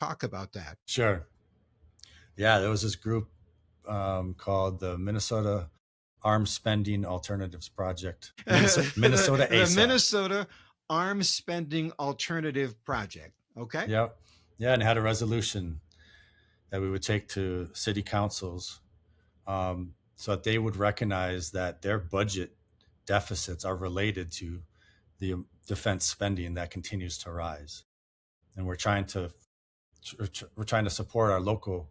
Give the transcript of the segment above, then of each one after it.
Talk about that. Sure. Yeah, there was this group called the Minnesota Arms Spending Alternatives Project, Minnesota The ASA. Minnesota Arms Spending Alternative Project. Okay. Yep. Yeah, and it had a resolution that we would take to city councils so that they would recognize that their budget deficits are related to the defense spending that continues to rise. And we're trying to support our local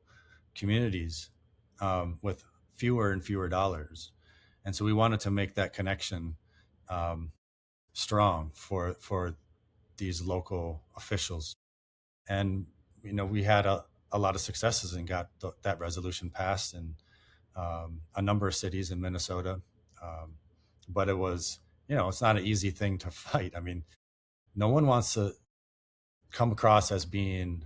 communities with fewer and fewer dollars. And so we wanted to make that connection um, strong for these local officials. And we had a lot of successes and got that resolution passed in a number of cities in Minnesota. But it was, it's not an easy thing to fight. I mean, no one wants to come across as being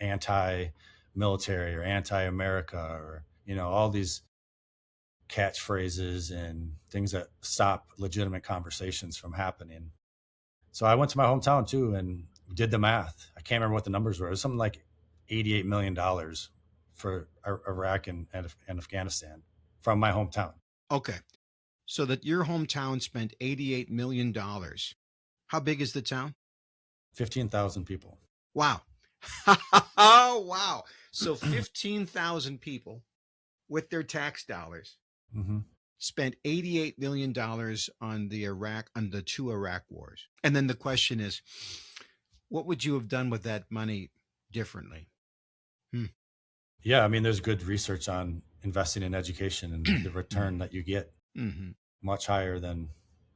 anti-military or anti-America or all these catchphrases and things that stop legitimate conversations from happening. So I went to my hometown too and did the math. I can't remember what the numbers were. It was something like $88 million for Iraq and Afghanistan from my hometown. Okay. So that your hometown spent $88 million. How big is the town? 15,000 people. Wow. Oh, wow. So 15,000 people with their tax dollars Mm-hmm. spent $88 million on the two Iraq wars. And then the question is, what would you have done with that money differently? Yeah, I mean, there's good research on investing in education and the return that you get Mm-hmm. much higher than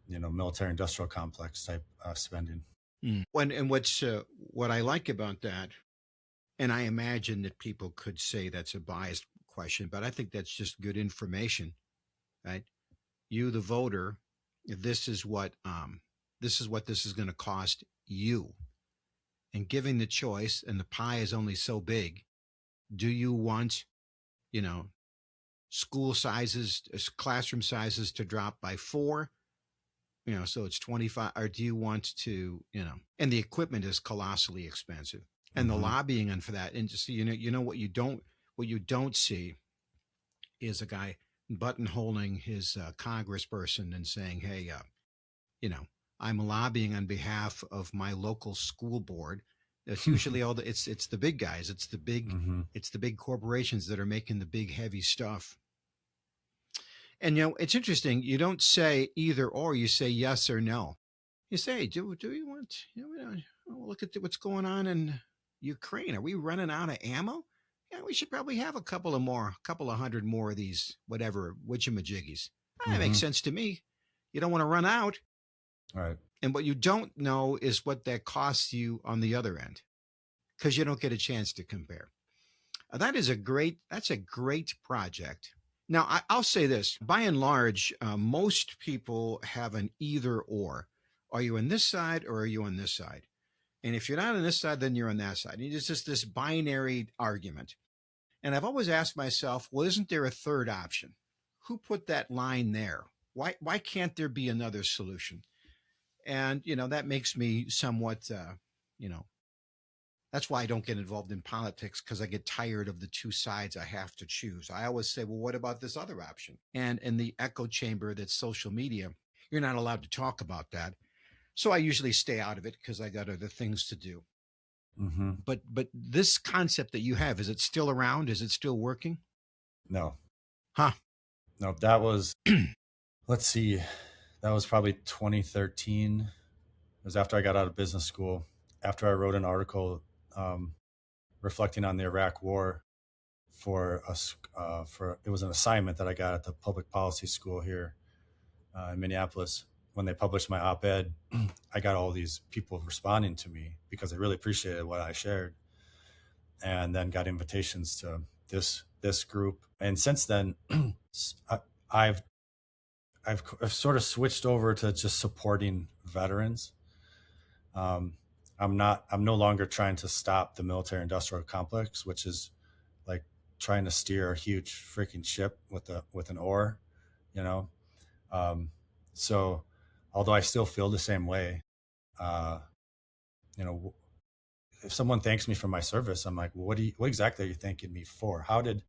military industrial complex type spending. And what I like about that, and I imagine that people could say that's a biased question, but I think that's just good information, right? You, the voter, this is what this is going to cost you, and giving the choice, and the pie is only so big. Do you want, school sizes, classroom sizes to drop by 4? So it's 25, or do you want to, and the equipment is colossally expensive, and the Mm-hmm. lobbying and for that. And just, what you don't see is a guy buttonholing his congressperson and saying, hey, I'm lobbying on behalf of my local school board. It's usually it's the big guys. Mm-hmm. It's the big corporations that are making the big heavy stuff. And it's interesting. You don't say either or. You say yes or no. You say, do we want? Look at what's going on in Ukraine. Are we running out of ammo? Yeah, we should probably have a couple of hundred more of these, whatever, witchamajiggies. That makes sense to me. You don't want to run out. All right. And what you don't know is what that costs you on the other end, because you don't get a chance to compare. That's a great project. Now, I'll say this, by and large, most people have an either or. Are you on this side or are you on this side? And if you're not on this side, then you're on that side. And it's just this binary argument. And I've always asked myself, well, isn't there a third option? Who put that line there? Why can't there be another solution? And, that makes me somewhat, that's why I don't get involved in politics, because I get tired of the two sides I have to choose. I always say, well, what about this other option? And in the echo chamber that's social media, you're not allowed to talk about that. So I usually stay out of it because I got other things to do. Mm-hmm. But this concept that you have, is it still around? Is it still working? No. Huh? No, that was, let's see, that was probably 2013. It was after I got out of business school, after I wrote an article reflecting on the Iraq War for it was an assignment that I got at the public policy school here in Minneapolis. When they published my op-ed, I got all these people responding to me because they really appreciated what I shared, and then got invitations to this group. And since then, I've sort of switched over to just supporting veterans. I'm no longer trying to stop the military industrial complex, which is like trying to steer a huge freaking ship with an oar, So although I still feel the same way, if someone thanks me for my service, I'm like, well, what exactly are you thanking me for? How did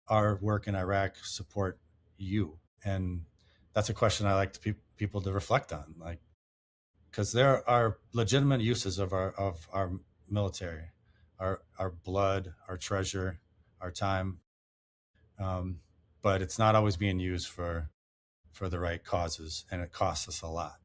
our work in Iraq support you? And that's a question I like people to reflect on, like, because there are legitimate uses of our military, our blood, our treasure, our time, but it's not always being used for the right causes, and it costs us a lot.